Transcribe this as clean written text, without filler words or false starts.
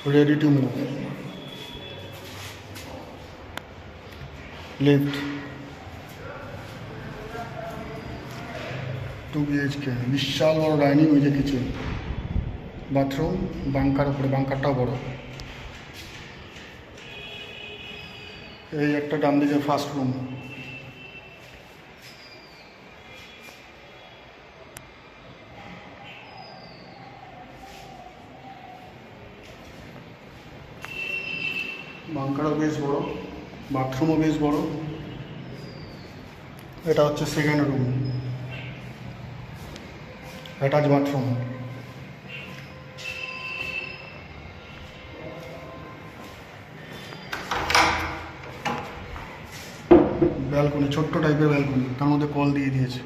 ready to move. Lift 2 BHK বিশাল বড় dining, ওই যে কিচেন, বাথরুম, বাংকার উপরে, বাংকারটাও বড়। এই একটা ডান দিকে ফার্স্ট রুম, বাংকারও বেশ বড়, বাথরুমও বেশ বড়। এটা হচ্ছে second room, attach bathroom. Balcony, ছোট্ট টাইপের ব্যালকনি, তার মধ্যে কল দিয়ে দিয়েছে।